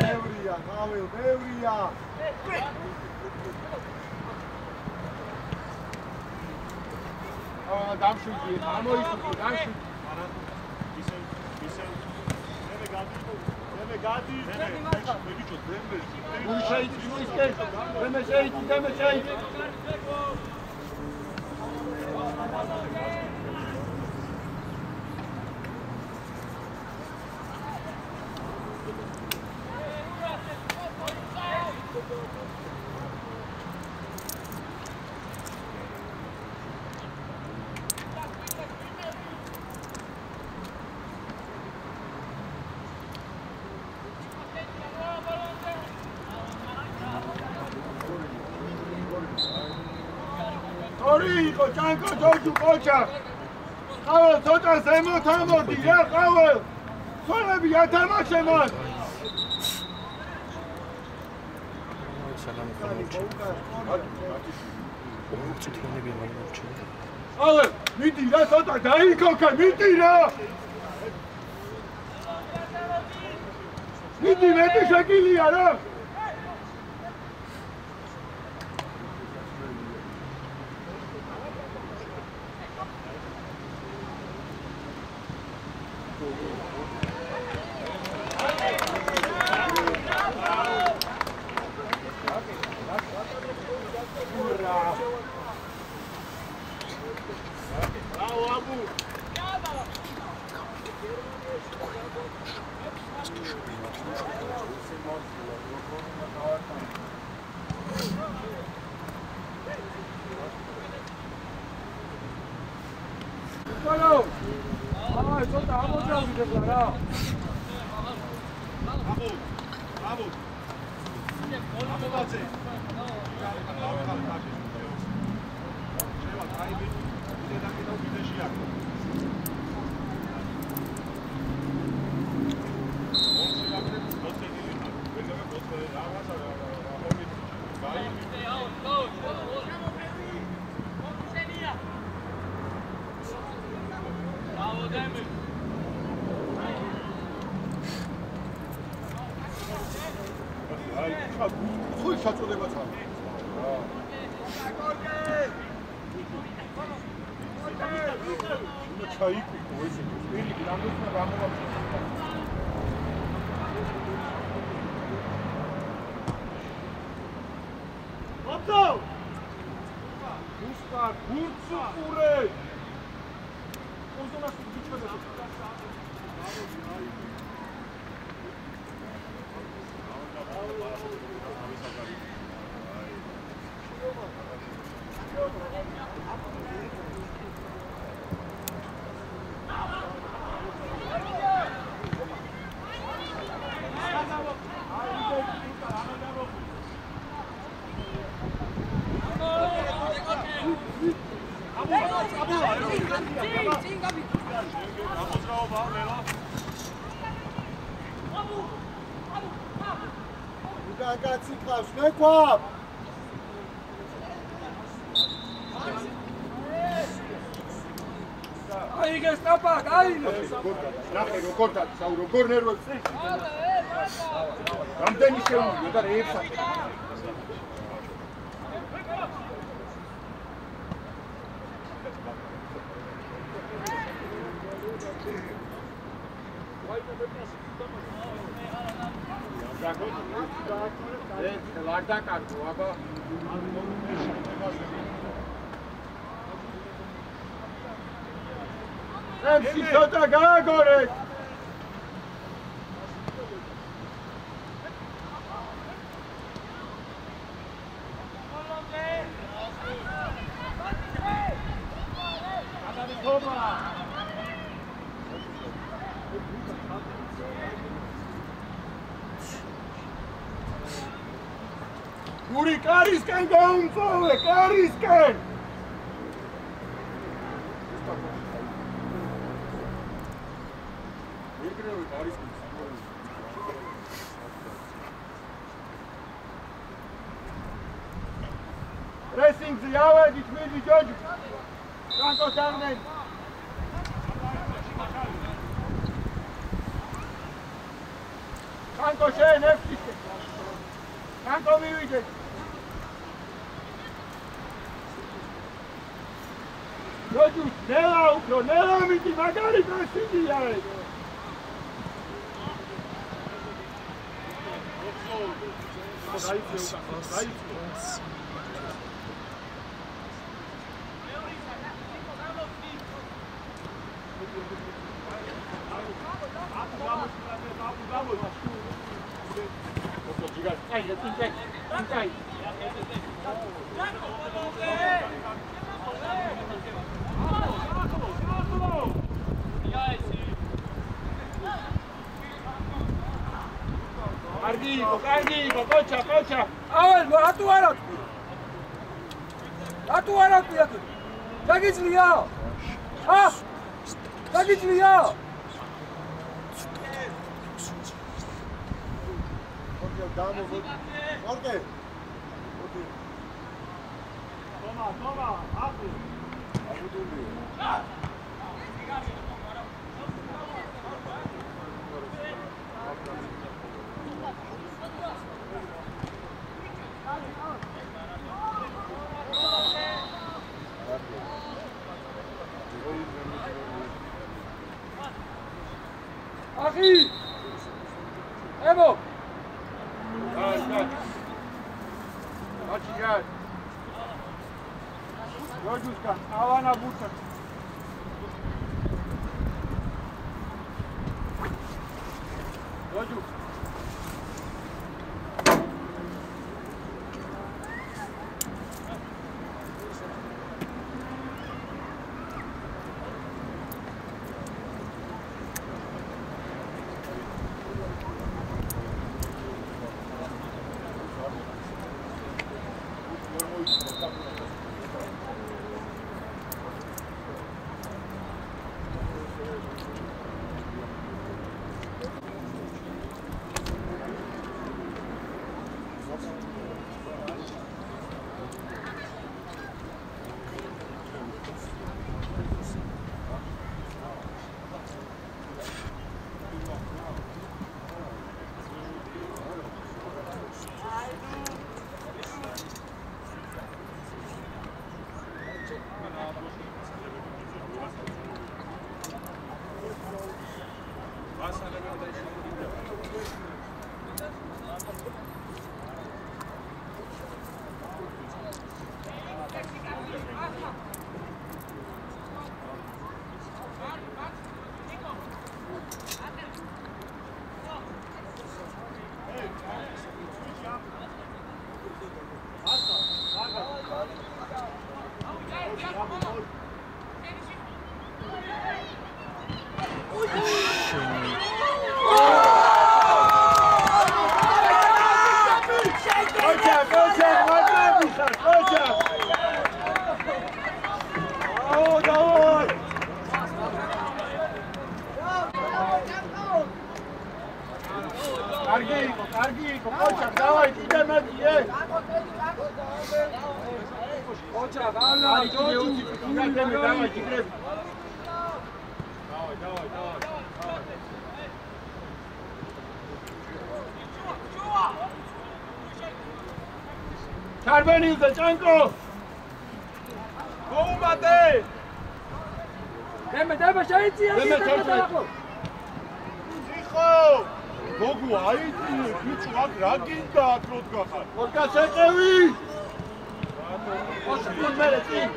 Neurija, Neurija. Damšuji, amoisuki, damšuji. Deme gadi. Uri šeiti, deme šeiti. ორი იყო ჭანკო ჯოჯუ ყოჩა ყაվել ცოტა ზემოთ ამოდი რა ყაվել სოლები ათამაშე მან სალამ ყაվել მიდი რა ცოტა დაიქოქე მიდი რა მიდი მეტი შეკილია რა Guri karisken gaunfole, karisken! Pressing zjałe, ditwili dziodzi. Franko Sarnen. Franko się, neftište. Franko mi ujde. Dođu, nela ukro, nela mi ti magari prasidi jaj. Cardico, cocha. A ver, a tu ara. რატო არ აკვია? დაგიძლია? დაგიძლია? ორკე. Toma, აბი. Axi! Evo! Açıcak. Yolcuskan, avana bursa. Yolcuk. Carbenilde, Canko! Bombate! Deme, şahitsi, Tixo! Gogu, აიწინე, ბიჭო, აქ რა გინდა აკროთ გახარ? ორკა შეკევი! ოშკულ მერე წინ!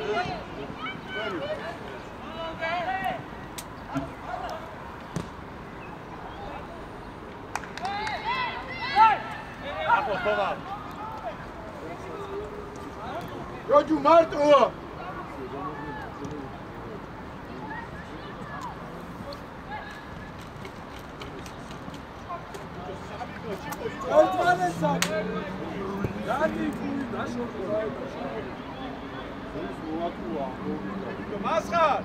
აკო თომა! როჯუ მარტოა! Masxar!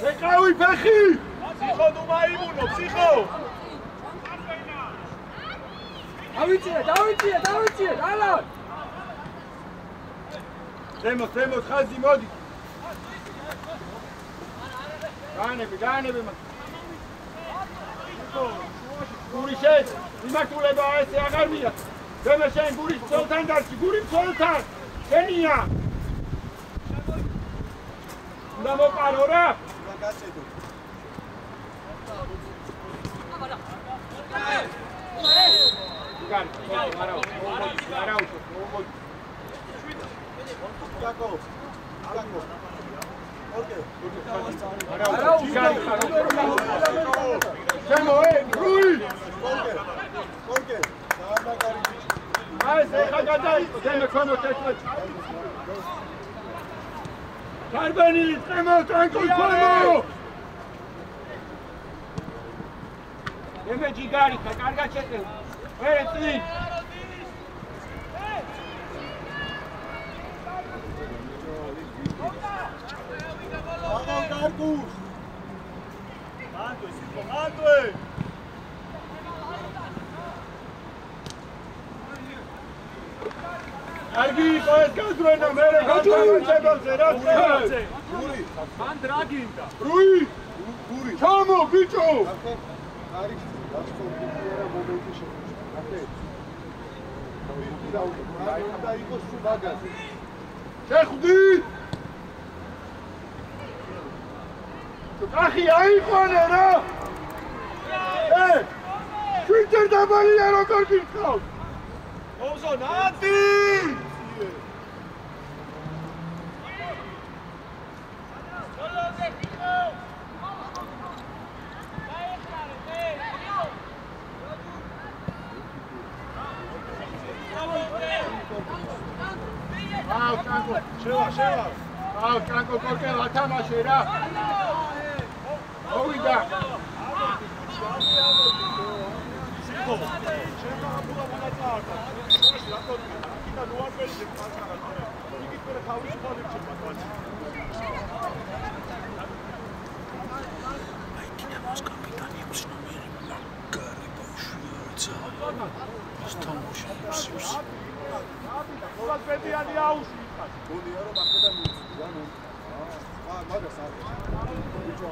ეკავი ფეხი! Psixo nu maimუნო, psixo! დავიწიე, ალან! ზემოთ, ხაზი მოდი! გაანები მას! გური შენ, იმართულება ესე აღარ მია! ზემე შენ გურის მცველთან დარჩი, გური მცველთან! შენია! უნდა მოპარო რა! გასცედო! Karbenili, tremo, tranquil, kwemo! Eme Jigari, karga chetel. Vere, trin. Vamos, Marcos! Mando! Argi, qoes gadrena, mere, gadrena, radze. Guri! Man draginda. Rui! Guri! Chamo, bicho! არის დასწორებული მომენტი შეგვიძლია. აკე. და იყოს სულ მაგაზე. შეხვდი! კახი აიყვანე რა! შვიდჯერ დაბალია როგორ გიხავს? ოზო ნადი! შევა. აუ, ჭანკო კორკელა თამაშე რა. მოვიდა.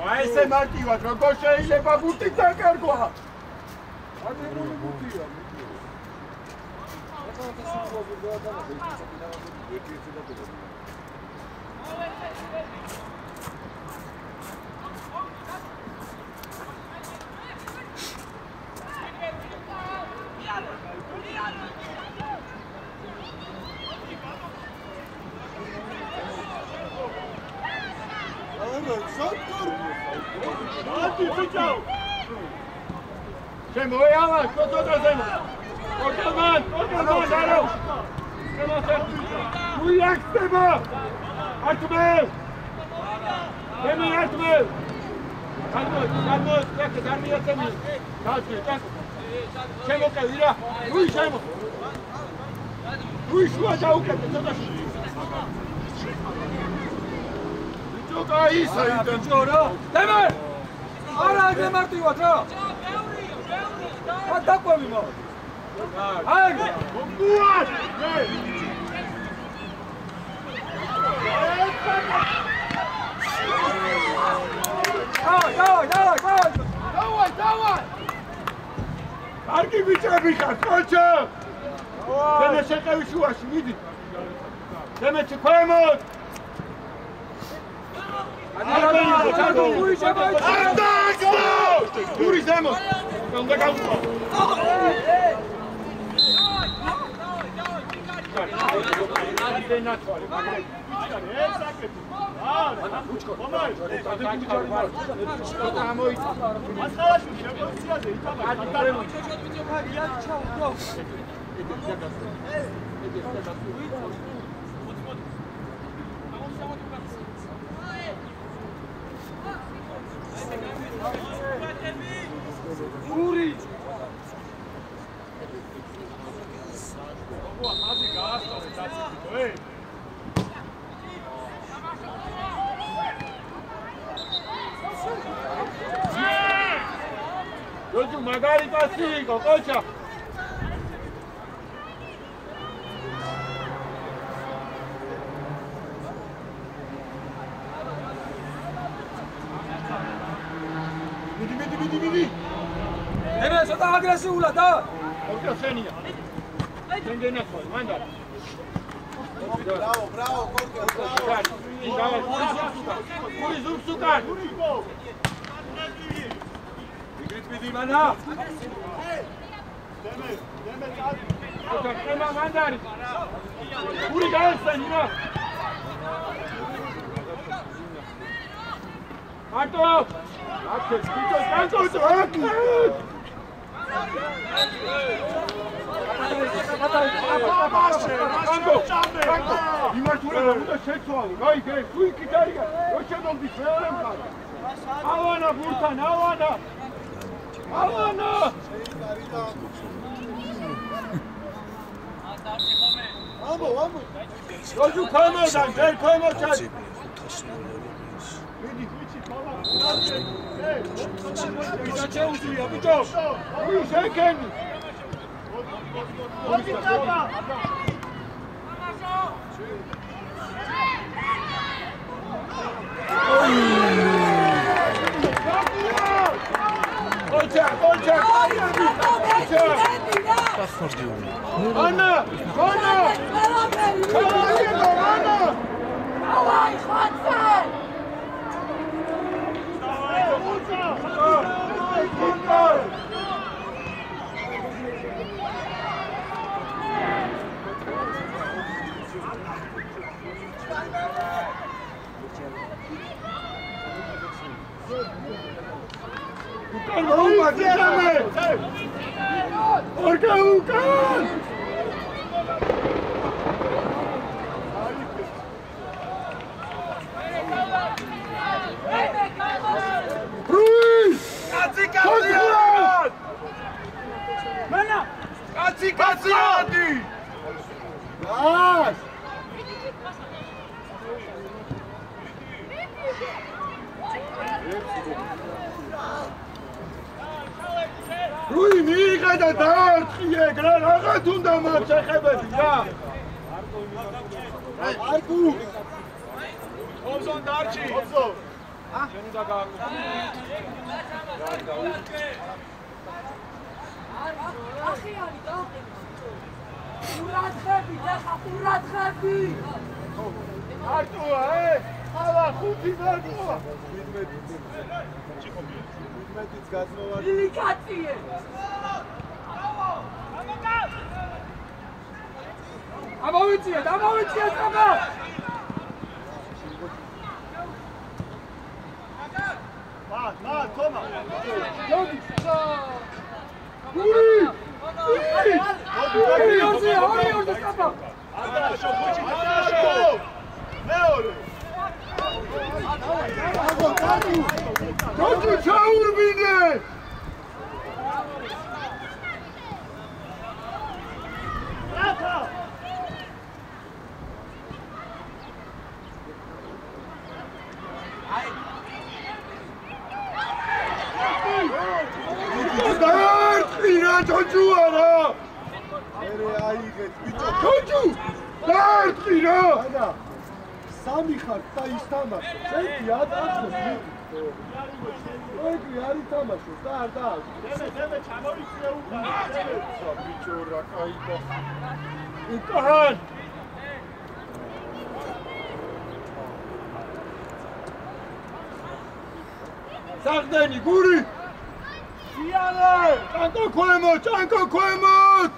აი ესე მარტივად როგორ შეიძლება ბურთი დაკარგვა? აგებული ბურთია. შემოიალა, კოტოდრეზემო. კორკელმან, დარო. უი აქცება. არტმევ. დემი არტმევ. გადმოდი, დარმიაცემი. დაჭი, ჭანკო. შემოკევი რა. უი შემო. უი შუა დაუკეთე, ცოტაში. ბიჭო, ისა იდან ჯორა. დემე! არა, ეგრე მარტივად რა. დაყვევი მო. აი, გუად! დავაი! კარგი ბიჭები ხართ, კოჩო! დემე შეკევი შუაში, მიდი. დემე ქვემოთ. გური ზემო! უნდა გავუყო. გური ჯოჯუ მაგარი პასი იყო, კოჩა. მიდი. ემე ცოტა აგრესიულად და ოკეი, შენია. შენ გენახო, მანდარ. Bravo, Corkel, bravo. გური ზურგს უკან. იგრით მიდი მანა. დემე წადი. ოკეი, მანდარი. გური გაესწენი რა. მარტო. აკეთე, ბიჭო, განკუთო, აკეთე. ჩანკო იმართულება უნდა შეცვალო რაი გე თუ იქით არის რო შემომდის მეორე მხარე ავანა ბურთან ავანა ამო როჯუ ქამოდა ჯერ ქამოდა მიდი ვიცი ქალა ვიდა შეუძლია ბიჭო ვი შეკენი ოდი წაბა Kolçak! Ana! რუი მიიღედა დაარწიე გრა რაღაც უნდა მათ შეხებები რა არკუ ოფზონ დარჩი ოფზონ შენ უნდა გააკეთო ახიანი და ურაცხები და ურაცხები არტუა ალა ხუთი დარტუა მეც გაზმოვარ ილიკაციე ამოვიწიეთ აბა მა თომა მოდი გური ორი სტაპა ანდაშო ხუჩი ანდაშო მეორე Don't you tell me that! Don't you სამი ხარ და ის თამაშო. ერთი ატახოს მიდი. ორი არის თამაშო და არ და. დემე ჩამორიქე უკან. ბიჭო რა кайდა. უკან. საღდენი გური. სიარე. ჭანკო ქვემოთ.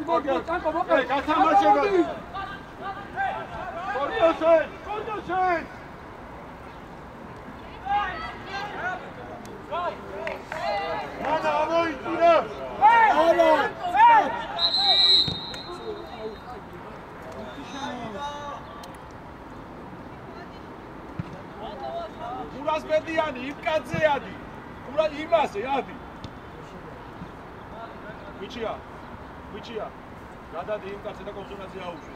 მოდი, ჭანკო მოყე, გათამაშება. კონდოშენ. მანა ამოიწურა. ალა. ურას ბედიანი, იმკაცე ადი. ურა იმასე ადი. ვიჩია. გადადი იმკაცე და კონსულტაცია აუშვი.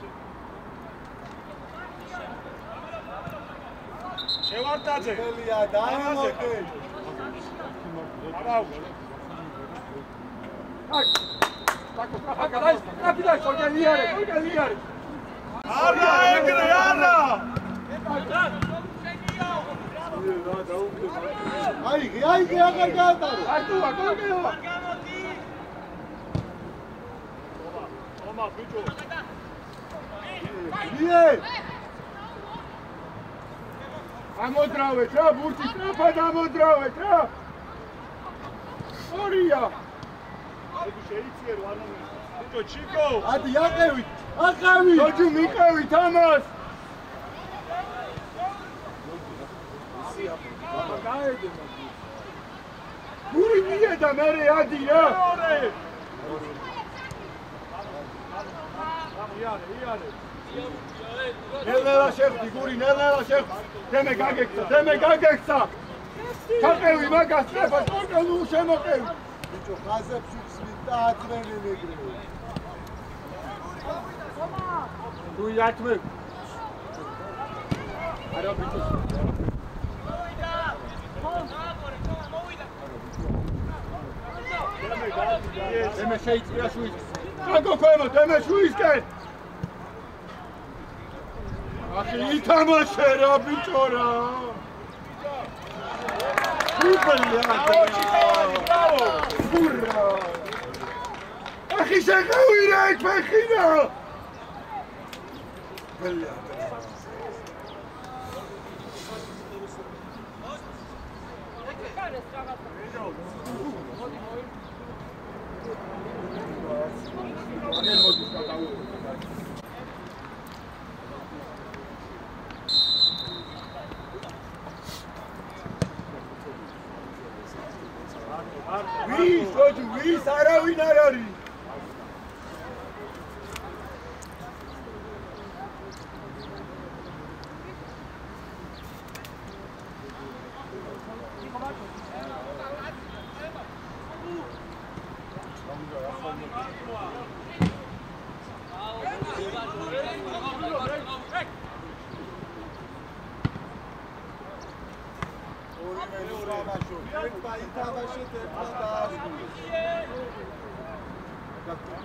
შევარტაძე. ხელია დაიმოდი. არაუშვი. აკა, კოგელიარე. არა, ეგრე არა. აიგე, აღარ გაატარო. არტუა, გოგეო. ომა, ბიჭო. ამოდრავეთ რა, ბურთი სწრაფად ამოდრავეთ რა. ორია. აიგე შეიწიერო ანონიმი. ბიჭო, ჩიკო. ადი, აყევით. როჯუ მიყევით ამას. დაედე მაგის. გური მიედა მერე ადია. იარე. ნელ-ნელა შეხდი გური, ნელ-ნელა შეხდი. დემე გაგექცა. ჩაყევი მაგას ტრეფას, ორკანუ შემოყევი. ბიჭო, ხაზებს უცვლით და აწვენენ ეგრევე. თუ იათმე. არა ბიჭო. დემე შეიწია შუის. გაგო ქვემო, დემე შუისკენ. ახი ითამაშე რა ბიჭო რა. Bravo! Urra! Axi შეყავირა ეგ ფეხინა! ვის არავინ არ არის.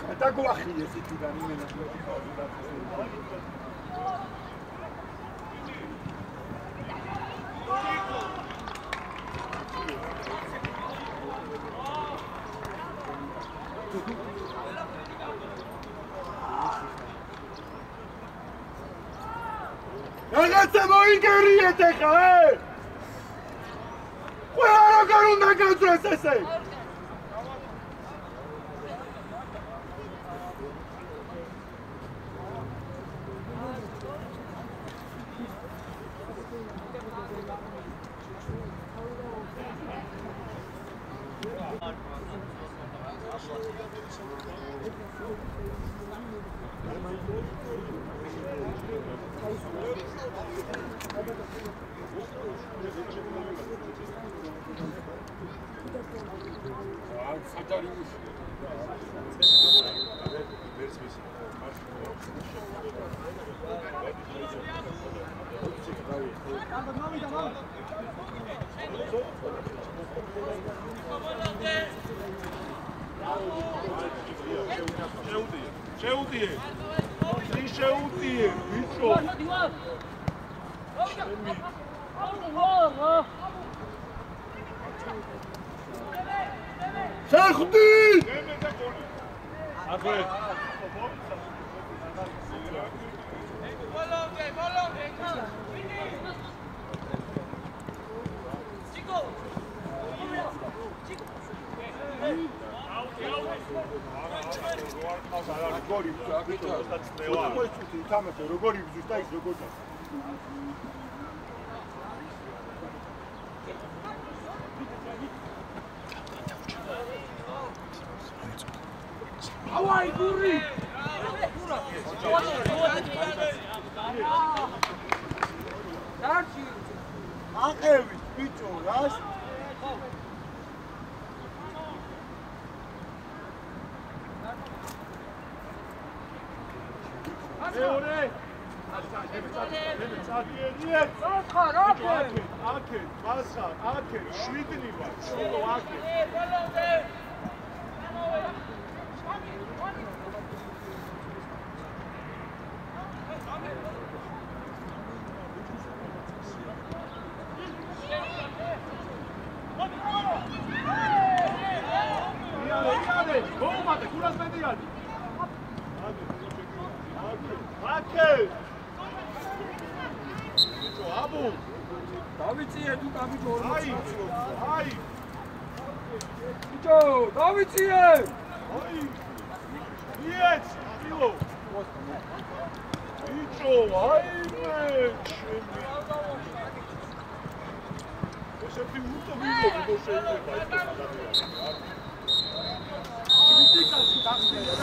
Κατακουάχιες εκεί ήταν ημένα. Ragazze, voi che riete, Quello che non da cazzo è se შეთი უტოვინო შეიძლება ეს ადამიანი. კრიტიკაში დახტია.